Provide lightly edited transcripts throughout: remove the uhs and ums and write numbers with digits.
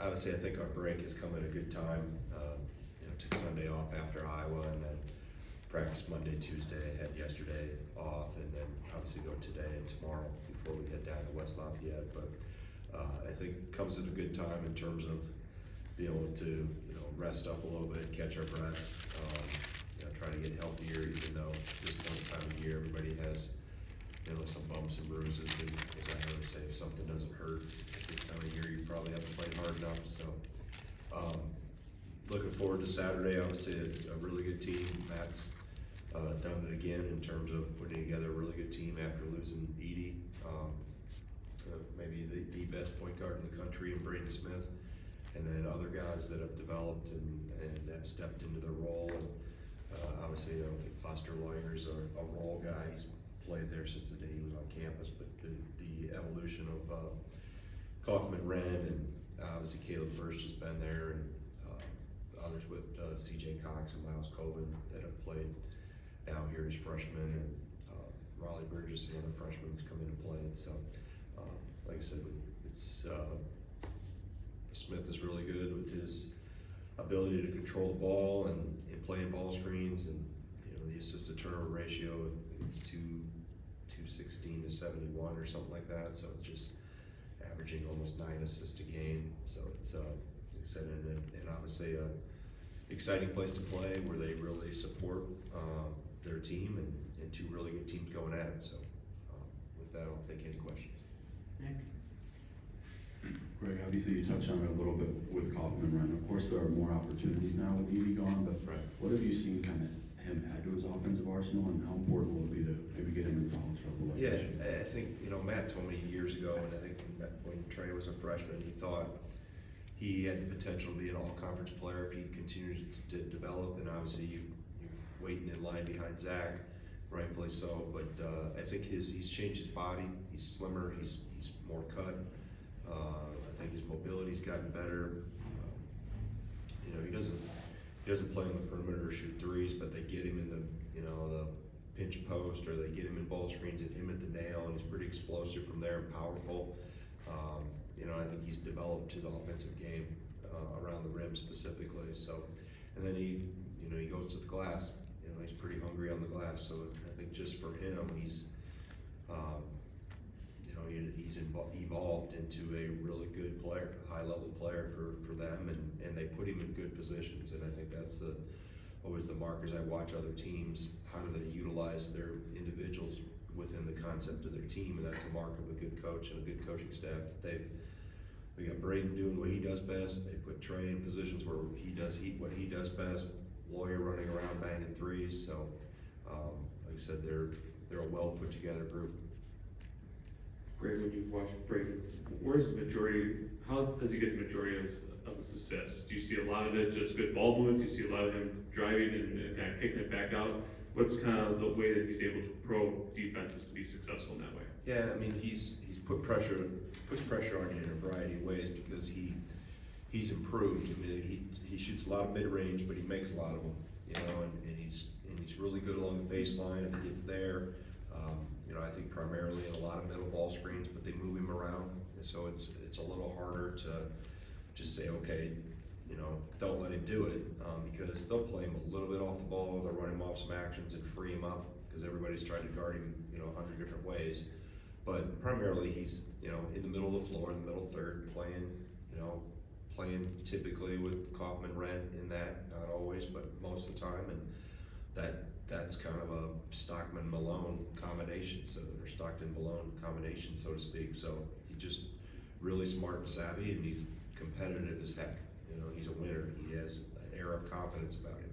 obviously, I think our break has come at a good time. Took Sunday off after Iowa, and then practice Monday, Tuesday, had yesterday off, and then obviously go today and tomorrow before we head down to West Lafayette. But I think it comes at a good time in terms of being able to rest up a little bit, catch our breath, try to get healthier. Even though this point time of year, everybody has some bumps and bruises, and as I always say, if something doesn't hurt at this time of year, you probably haven't played hard enough. So. Looking forward to Saturday. Obviously, a really good team. Matt's done it again in terms of putting together a really good team after losing Edie, maybe the best point guard in the country in Braden Smith, and then other guys that have developed and have stepped into their role. And obviously, I don't think Foster Lawyer's a role guy. He's played there since the day he was on campus, but the evolution of Kaufman Wren, and obviously Caleb First has been there, and others with CJ Cox and Miles Coben that have played now here as freshmen, and Raleigh Burgess, the other freshman, who's come in and played. So, like I said, Smith is really good with his ability to control the ball and playing ball screens, and the assist to turnover ratio, it's 216 to 71 or something like that. So it's just averaging almost 9 assists a game. So it's like I said, and obviously a exciting place to play where they really support their team, and two really good teams going at it. So with that, I'll take any questions. Nick? Greg, obviously you touched on it a little bit with Kaufman, right? Of course, there are more opportunities now with Edie gone, but Right. what have you seen kind of him add to his offensive arsenal, and how important will it be to maybe get him in foul trouble? Like Yeah, this year? I think Matt told me years ago, and I think when Trey was a freshman, he thought he had the potential to be an all-conference player if he continued to develop. And obviously, you're waiting in line behind Zach, rightfully so. But I think he's changed his body. He's slimmer. He's more cut. I think his mobility's gotten better. He doesn't play on the perimeter or shoot threes, but they get him in the the pinch post, or they get him in ball screens and him at the nail, and he's pretty explosive from there, powerful. I think he's developed his offensive game around the rim specifically. So, and then he goes to the glass. He's pretty hungry on the glass. So I think just for him, he's evolved into a really good player, high level player for them, and they put him in good positions. And I think that's always the markers. I watch other teams, how do they utilize their individuals within the concept of their team, and that's a mark of a good coach and a good coaching staff. We got Braden doing what he does best. They put Trey in positions where he does what he does best. Lawyer running around banging threes. So, like I said, they're a well put together group. Greg, when you watch Braden, where's the majority? How does he get the majority of his assists? Do you see a lot of it just good ball movement? Do you see a lot of him driving and kind of kicking it back out? What's kind of the way that he's able to pro defenses to be successful in that way? Yeah, I mean he's puts pressure on you in a variety of ways because he's improved. I mean, he shoots a lot of mid range, but he makes a lot of them. And he's really good along the baseline if he gets there. I think primarily in a lot of middle ball screens, but they move him around, and so it's a little harder to just say, okay, don't let him do it, because they'll play him a little bit off the ball, they'll run him off some actions and free him up, because everybody's trying to guard him, 100 different ways. But primarily he's, in the middle of the floor, in the middle third, playing typically with Kaufman Wren in that, not always, but most of the time, and that's kind of a Stockman-Malone combination, or Stockton-Malone combination, so to speak. So he's just really smart and savvy, and he's competitive as heck. He's a winner. He has an air of confidence about him.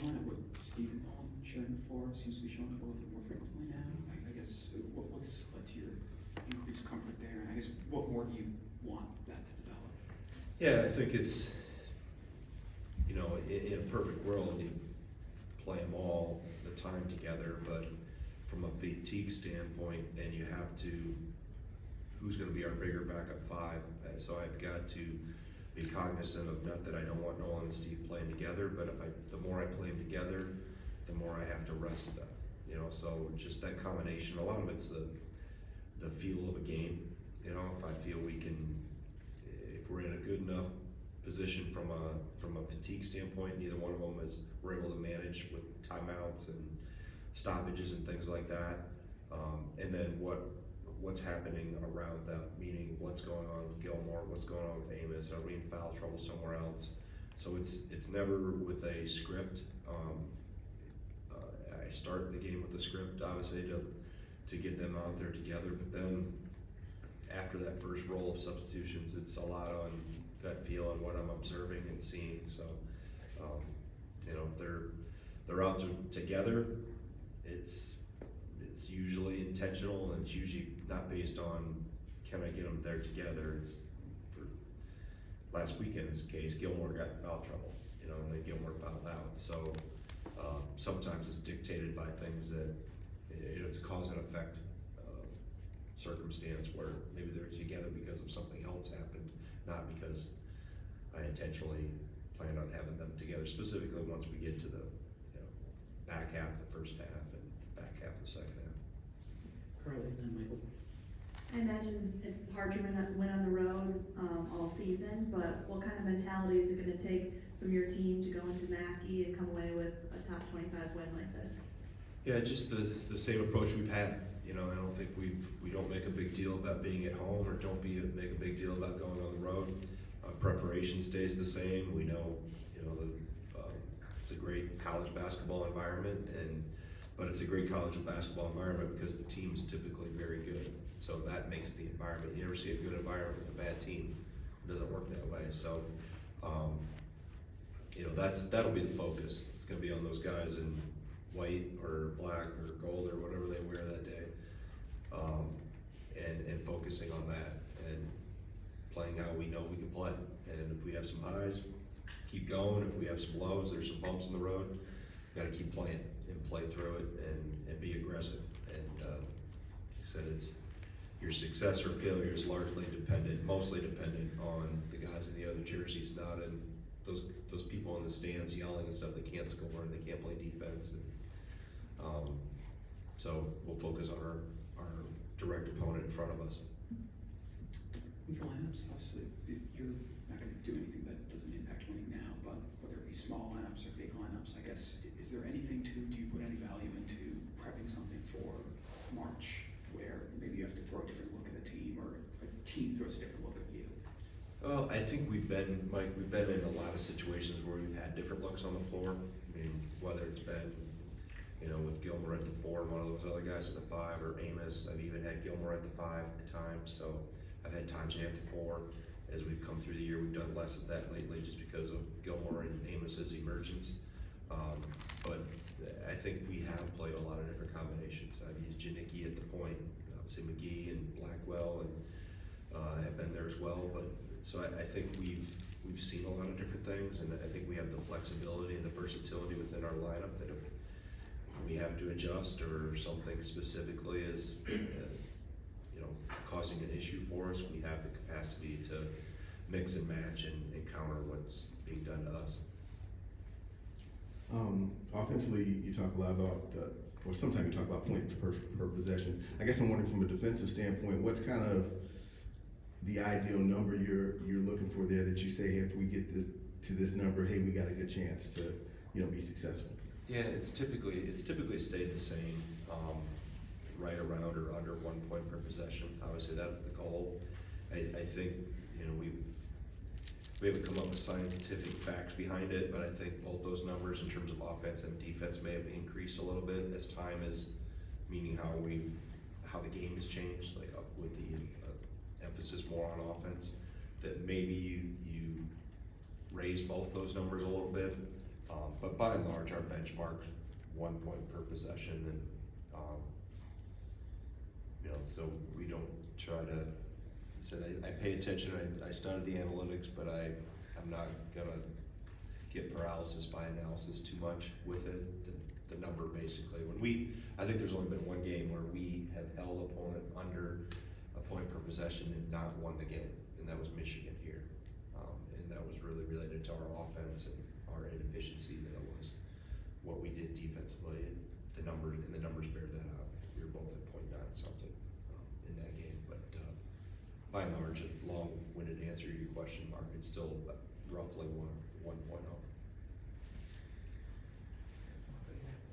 Going with Stephen Ball sharing the floor seems to be showing up a little bit more frequently now. I guess what's led to your increased comfort there, and I guess what more do you want that to develop? Yeah, I think it's, in a perfect world, you play them all the time together, but from a fatigue standpoint, and you have to, who's going to be our bigger backup five? So I've got to be cognizant of, not that I don't want Nolan and Steve playing together, but the more I play them together, the more I have to rest them. So just that combination, a lot of it's the feel of a game, you know, if I feel we can, if we're in a good enough position from a fatigue standpoint, neither one of them we're able to manage with timeouts and stoppages and things like that. And then what's happening around that, meaning what's going on with Gilmore, what's going on with Amos, are we in foul trouble somewhere else? So it's never with a script. I start the game with a script, obviously, to get them out there together, but then after that first roll of substitutions, it's a lot on gut feel and what I'm observing and seeing. So, you know, if they're out together, it's usually intentional, and it's usually not based on can I get them there together. It's for last weekend's case, Gilmore got in foul trouble, you know, and then Gilmore fouled out. So sometimes it's dictated by things that it's a cause and effect circumstance where maybe they're together because of something else happened, not because I intentionally planned on having them together, specifically once we get to the, you know, back half of the first half and back half of the second half. Carly, and then Michael. I imagine it's hard to win on the road all season, but what kind of mentality is it going to take from your team to go into Mackey and come away with a top 25 win like this? Yeah, just the same approach we've had. You know, I don't think we don't make a big deal about being at home, or make a big deal about going on the road. Preparation stays the same. We know, you know, it's a great college basketball environment, but it's a great college basketball environment because the team is typically very good. So that makes the environment. You never see a good environment with a bad team. It doesn't work that way. So, you know, that'll be the focus. It's going to be on those guys in white or black or gold or whatever they wear that day, and focusing on that and playing how we know we can play. And if we have some highs, keep going. If we have some lows, there's some bumps in the road, got to keep playing and play through it and be aggressive. And like I said, it's your success or failure is mostly dependent on the guys in the other jerseys, not in those people in the stands yelling and stuff that can't score and they can't play defense. And, so we'll focus on our direct opponent in front of us. With lineups, obviously, you're not going to do anything that doesn't impact winning now, but whether it be small lineups or big lineups, I guess, is there anything do you put any value into prepping something for March where maybe you have to throw a different look at a team or a team throws a different look at you? Well, I think Mike, we've been in a lot of situations where we've had different looks on the floor. I mean, whether it's been, you know, with Gilmore at the 4 and one of those other guys at the 5, or Amos. I've even had Gilmore at the 5 at times. So I've had times at the 4. As we've come through the year, we've done less of that lately just because of Gilmore and Amos's emergence. But I think we have played a lot of different combinations. I've used Janicki at the point, obviously McGee and Blackwell, and have been there as well. But so I think we've seen a lot of different things, and I think we have the flexibility and the versatility within our lineup that if we have to adjust or something specifically is, you know, causing an issue for us, we have the capacity to mix and match and counter what's being done to us. Offensively, you talk a lot about, or sometimes you talk about points per possession. I guess I'm wondering from a defensive standpoint, what's kind of the ideal number you're looking for there that you say, hey, if we get to this number, hey, we got a good chance to, you know, be successful? Yeah, it's typically stayed the same, right around or under 1 point per possession. Obviously, that's the goal. I think, you know, we haven't come up with scientific facts behind it, but I think both those numbers in terms of offense and defense may have increased a little bit as time is, meaning how the game has changed, like with the emphasis more on offense, that maybe you raise both those numbers a little bit. But by and large, our benchmark's 1 point per possession, and you know, so we don't try to. I pay attention. I study the analytics, but I'm not gonna get paralysis by analysis too much with it. The number basically. I think there's only been one game where we have held opponent under a point per possession and not won the game, and that was Michigan here, and that was really related to our offense and our inefficiency than it was what we did defensively. And the numbers bear that out. We were both at .9 something in that game, but by and large, a long-winded answer to your question, Mark, it's still roughly 1.0.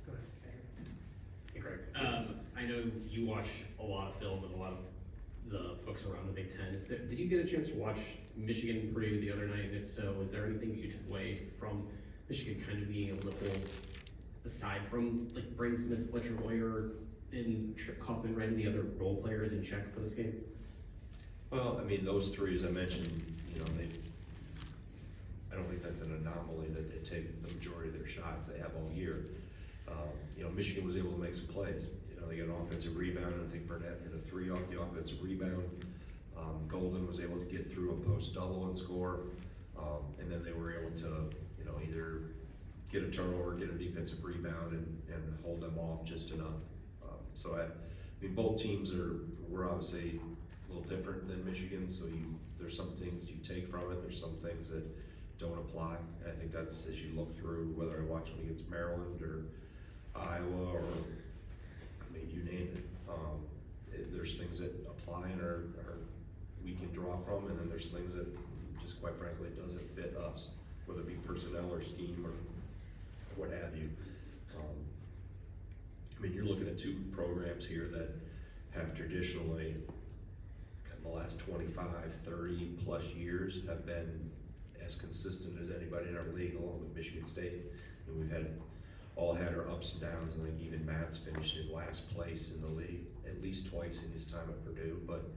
Go ahead. Hey, Greg. I know you watch a lot of film with a lot of the folks around the Big Ten. Did you get a chance to watch Michigan Purdue the other night? And if so, is there anything that you took away from Michigan kind of being able to hold, aside from like Braden Smith, Fletcher Boyer, and Kaufman, Red, and the other role players in check for this game? Well, I mean, those three, as I mentioned, you know, I don't think that's an anomaly that they take the majority of their shots they have all year. You know, Michigan was able to make some plays. You know, they got an offensive rebound, and I think Burnett hit a 3 off the offensive rebound. Golden was able to get through a post double and score, and then they were able to, you know, either get a turnover, get a defensive rebound, and hold them off just enough. So I mean, both teams were obviously a little different than Michigan, so there's some things you take from it, there's some things that don't apply. And I think that's, as you look through, whether I watch them against Maryland or Iowa, or I mean, you name it, there's things that apply and are we can draw from, and then there's things that just quite frankly doesn't fit us, whether it be personnel or scheme or what have you. I mean, you're looking at two programs here that have traditionally, in the last 25, 30 plus years, have been as consistent as anybody in our league, along with Michigan State. And we've all had our ups and downs. I think even Matt's finished in last place in the league at least twice in his time at Purdue. But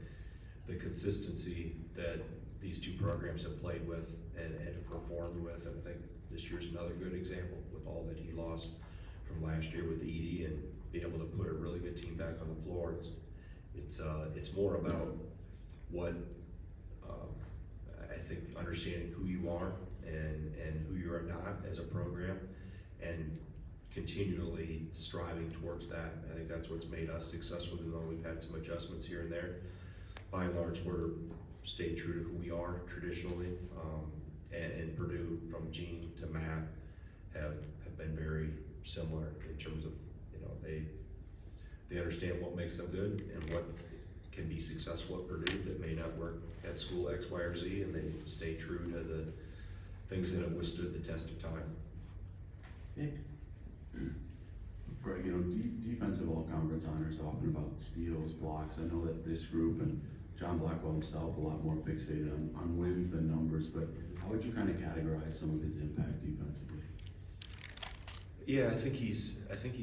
the consistency that these two programs have played with and have performed with, and I think this year's another good example with all that he lost from last year with the ED, and be able to put a really good team back on the floor. It's more about what I think understanding who you are and who you are not as a program, and continually striving towards that. I think that's what's made us successful, even though we've had some adjustments here and there. By and large, we're stayed true to who we are traditionally, and Purdue, from Gene to Matt, have been very similar in terms of, you know, they understand what makes them good and what can be successful at Purdue that may not work at school X, Y, or Z, and they stay true to the things that have withstood the test of time. Greg, you know, defensive all-conference honors often about steals, blocks. I know that this group and John Blackwell himself a lot more fixated on wins than numbers, but how would you kind of categorize some of his impact defensively? Yeah, I think he's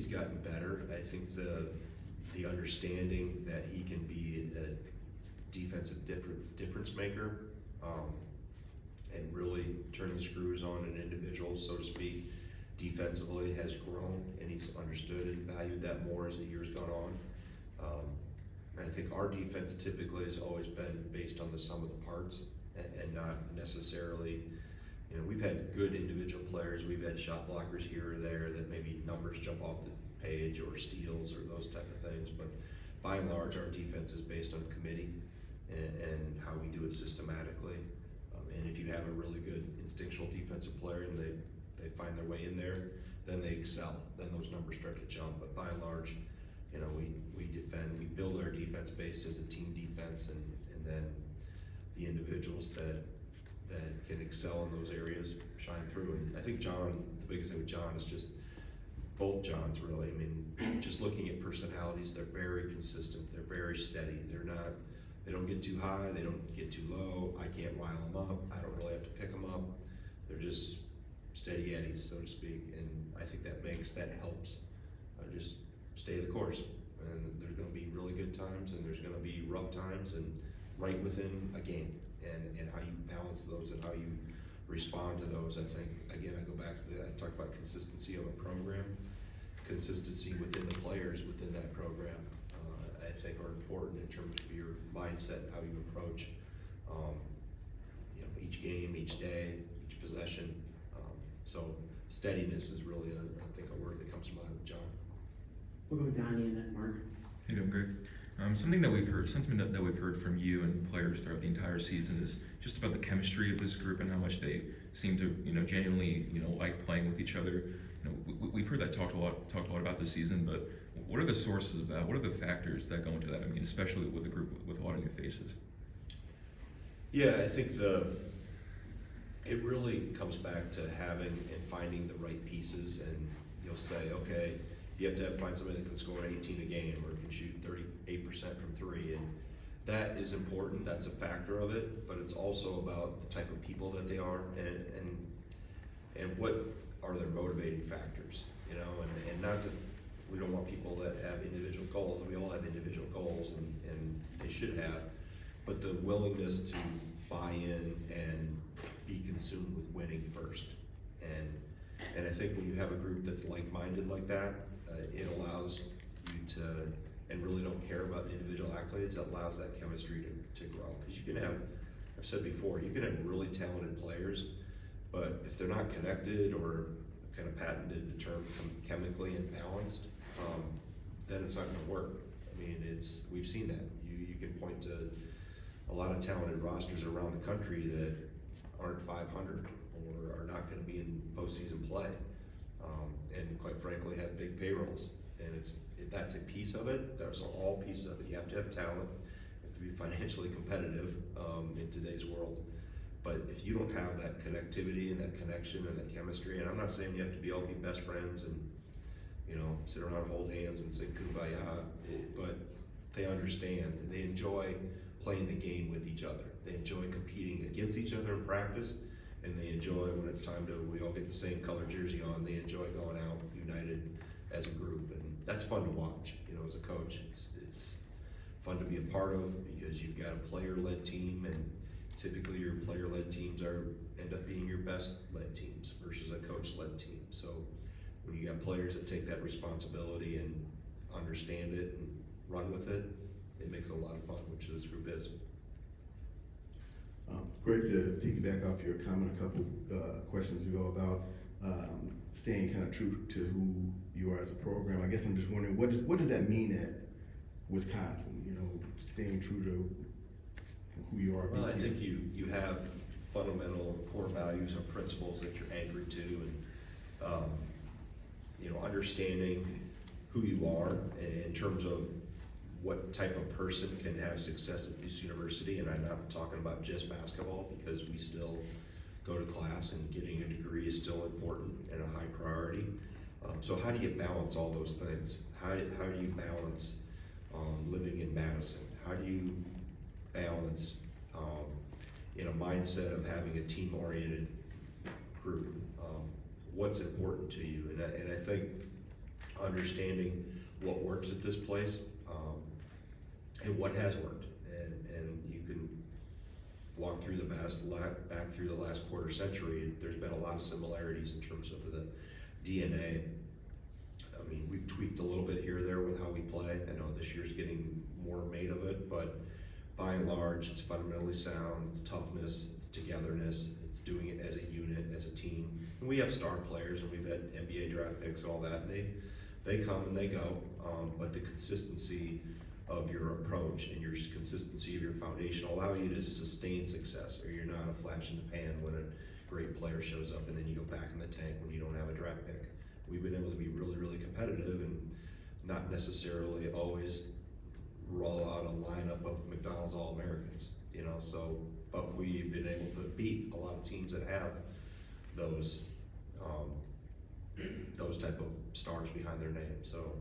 gotten better. I think the understanding that he can be a defensive difference maker, and really turn the screws on an individual, so to speak, defensively has grown, and he's understood and valued that more as the year's gone on. And I think our defense typically has always been based on the sum of the parts, and not necessarily, you know, we've had good individual players, we've had shot blockers here or there that maybe numbers jump off the page, or steals, or those type of things, but by and large, our defense is based on committee and how we do it systematically. And if you have a really good instinctual defensive player and they find their way in there, then they excel, then those numbers start to jump. But by and large, you know, we defend, we build our defense based as a team defense, and then the individuals that can excel in those areas shine through. And I think John, the biggest thing with John is just, both Johns really, I mean, just looking at personalities, they're very consistent, they're very steady, they don't get too high, they don't get too low, I can't rile them up, I don't really have to pick them up, they're just steady eddies, so to speak, and I think that helps just stay the course. And there's gonna be really good times, and there's gonna be rough times, and right within a game, and how you balance those and how you respond to those. I think, again, I go back to I talk about consistency of a program, consistency within the players within that program, I think are important in terms of your mindset and how you approach, you know, each game, each day, each possession. So steadiness is really, I think, a word that comes to mind with John. We'll go with Donnie and then Mark. Hey, doing Greg. Sentiment that we've heard from you and players throughout the entire season is just about the chemistry of this group and how much they seem to, you know, genuinely, you know, like playing with each other. You know, we've heard that talked a lot about this season, but what are the sources of that? What are the factors that go into that? I mean, especially with a group with a lot of new faces. Yeah, I think it really comes back to having and finding the right pieces, and you'll say, okay, you have to find somebody that can score 18 a game or can shoot 38% from three, and that is important, that's a factor of it, but it's also about the type of people that they are and what are their motivating factors, you know, and not that we don't want people that have individual goals, we all have individual goals and they should have, but the willingness to buy in and be consumed with winning first. And I think when you have a group that's like-minded like that, it allows you to, and really don't care about individual accolades, it allows that chemistry to grow. Because you can have, I've said before, you can have really talented players, but if they're not connected or kind of patented the term chemically imbalanced, then it's not gonna work. I mean, we've seen that. You can point to a lot of talented rosters around the country that aren't 500 or are not gonna be in postseason play. And quite frankly, have big payrolls. And that's a piece of it. Those are all pieces of it. You have to have talent, you have to be financially competitive in today's world. But if you don't have that connectivity and that connection and that chemistry, and I'm not saying you have to all be best friends and, you know, sit around, hold hands and sing kumbaya, but they understand and they enjoy playing the game with each other. They enjoy competing against each other in practice, and they enjoy when it's time we all get the same color jersey on, they enjoy going out united as a group, and that's fun to watch, you know, as a coach. It's fun to be a part of because you've got a player-led team, and typically your player-led teams end up being your best-led teams versus a coach-led team. So when you got players that take that responsibility and understand it and run with it, it makes it a lot of fun, which this group is. Greg, to piggyback off your comment a couple questions ago about staying kind of true to who you are as a program, I guess I'm just wondering, what does that mean at Wisconsin? You know, staying true to who you are. Well, I think you have fundamental core values and principles that you're anchored to, and you know, understanding who you are in terms of what type of person can have success at this university. And I'm not talking about just basketball, because we still go to class and getting a degree is still important and a high priority. So how do you balance all those things? How do you balance living in Madison? How do you balance in a mindset of having a team-oriented group? What's important to you? And I think understanding what works at this place and what has worked, and you can walk through back through the last quarter century. There's been a lot of similarities in terms of the DNA. I mean, we've tweaked a little bit here or there with how we play. I know this year's getting more made of it, but by and large, it's fundamentally sound. It's toughness, it's togetherness, it's doing it as a unit, as a team. And we have star players, and we've had NBA draft picks, all that. And they come and they go, but the consistency of your approach and your consistency of your foundation allow you to sustain success, or you're not a flash in the pan when a great player shows up and then you go back in the tank when you don't have a draft pick. We've been able to be really, really competitive and not necessarily always roll out a lineup of McDonald's All-Americans, you know, so, but we've been able to beat a lot of teams that have those type of stars behind their name. So,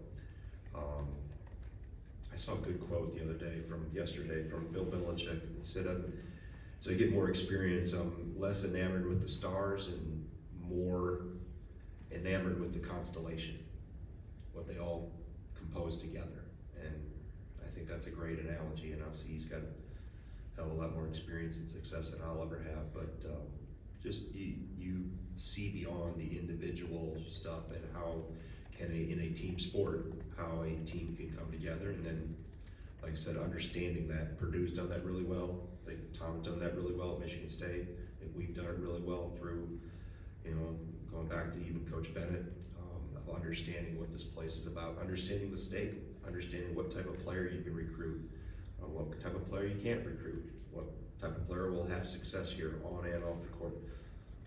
I saw a good quote the other day yesterday from Bill Belichick. He said, as I get more experience, I'm less enamored with the stars and more enamored with the constellation, what they all compose together. And I think that's a great analogy, and obviously he's got a hell of a lot more experience and success than I'll ever have, but just you see beyond the individual stuff and how in a team sport, how a team can come together. And then, like I said, understanding that Purdue's done that really well. I think Tom's done that really well at Michigan State. I think we've done it really well through, you know, going back to even Coach Bennett, of understanding what this place is about, understanding the state, understanding what type of player you can recruit, what type of player you can't recruit, what type of player will have success here on and off the court,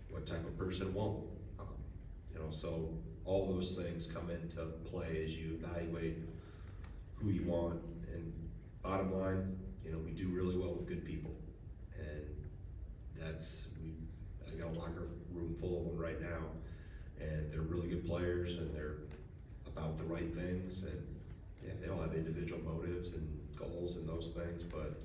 what type of person won't. You know, so all those things come into play as you evaluate who you want. And bottom line, you know, we do really well with good people, and I got a locker room full of them right now, and they're really good players, and they're about the right things, and yeah, they all have individual motives and goals and those things, but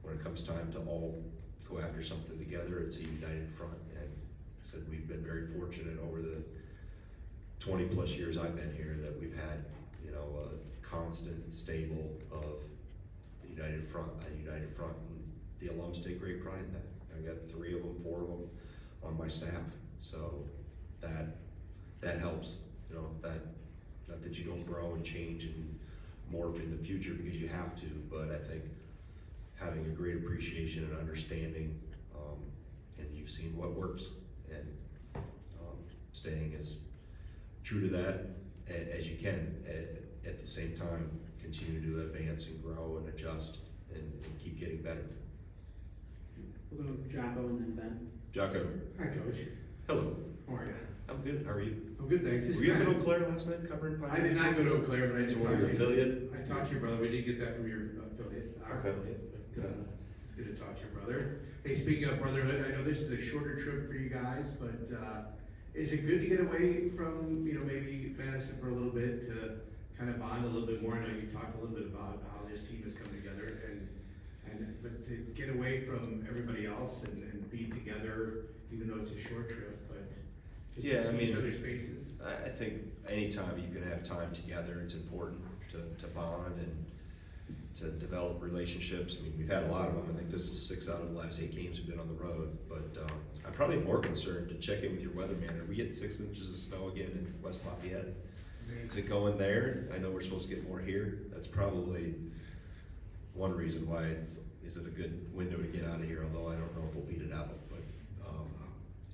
when it comes time to all go after something together, it's a united front. And I said, we've been very fortunate over the 20-plus years I've been here that we've had, you know, a constant stable of a united front, and the alums take great pride in that. I got 3 of them, 4 of them on my staff, so that helps, you know, that, not that you don't grow and change and morph in the future because you have to, but I think having a great appreciation and understanding, and you've seen what works, and staying as true to that as you can, at the same time, continue to advance and grow and adjust and keep getting better. We'll go with Jocko and then Ben. Jocko, Hi, Coach. hello. How are you? I'm good, how are you? I'm good, thanks. Were you in Eau Claire last night covering I Pioneers? did not go to Eau Claire, but I It's did one talk of your to you. affiliate? I talked to your brother. We did get that from your affiliate, our Okay. affiliate, but it's good to talk to your brother. Hey, speaking of brotherhood, I know this is a shorter trip for you guys, but is it good to get away from, you know, maybe Madison for a little bit to kind of bond a little bit more? I know you talked a little bit about how this team has come together, but to get away from everybody else and be together, even though it's a short trip, but just Yeah, to I see each mean, other's faces. I think anytime you can have time together, it's important to bond and to develop relationships. I mean, we've had a lot of them. I think this is 6 out of the last 8 games we've been on the road, but I'm probably more concerned to check in with your weatherman. Are we getting 6 inches of snow again in West Lafayette? Is it going there? I know we're supposed to get more here. That's probably one reason why is it a good window to get out of here, although I don't know if we'll beat it out, but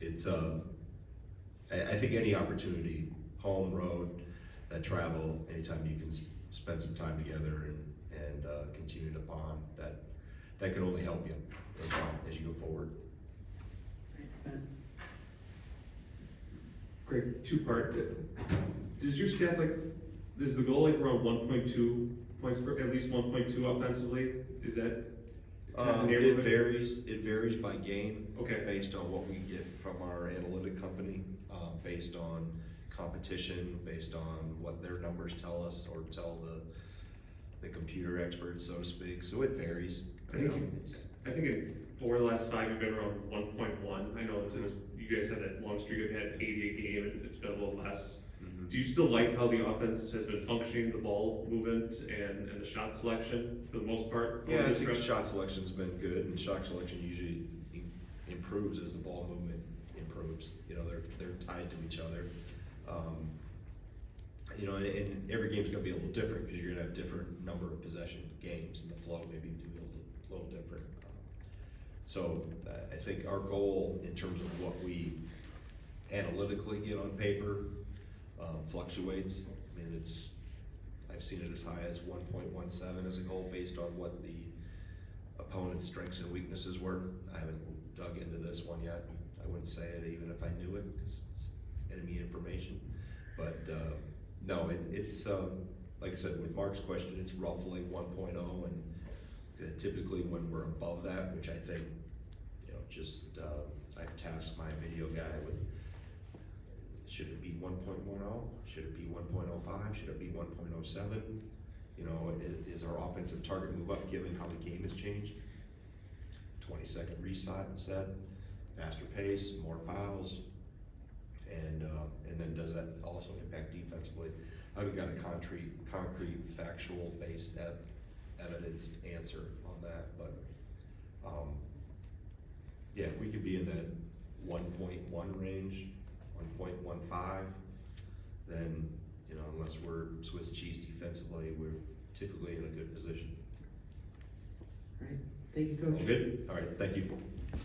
it's I think any opportunity, home, road, that travel, anytime you can spend some time together and continue to bond, that can only help you as you go forward. Ben. Greg, 2-part. Does your staff is the goal like around 1.2 points per, at least 1.2 offensively? Is that kind of the It neighborhood? varies by game. Okay. Based on what we get from our analytic company, based on competition, based on what their numbers tell us or tell the computer experts, so to speak. So it varies. I think in 4 of the last 5 you've been around 1.1. I know you guys had that long streak of had 80 a game and it's been a little less. Mhm. Do you still like how the offense has been functioning, the ball movement and the shot selection for the most part? Yeah, over I this think stretch? shot selection's been good, and shot selection usually improves as the ball movement improves. You know, they're tied to each other. You know, and every game's gonna be a little different because you're gonna have different number of possession games, and the flow maybe do a little different. So I think our goal in terms of what we analytically get on paper fluctuates. I mean, I've seen it as high as 1.17 as a goal based on what the opponent's strengths and weaknesses were. I haven't dug into this one yet. I wouldn't say it even if I knew it because it's enemy information. But no, it's like I said, with Mark's question, it's roughly 1.0, and typically when we're above that, which I think, you know, just I've tasked my video guy with, should it be 1.10? Should it be 1.05? Should it be 1.07? You know, is our offensive target move up given how the game has changed? 20-second reset, faster pace, more fouls, and then does that also impact defensively? I haven't got a concrete, factual based evidence answer on that, but yeah, if we could be in that 1.1 range, 1.15, then, you know, unless we're Swiss cheese defensively, we're typically in a good position. All right, thank you, Coach. All good? All right, thank you.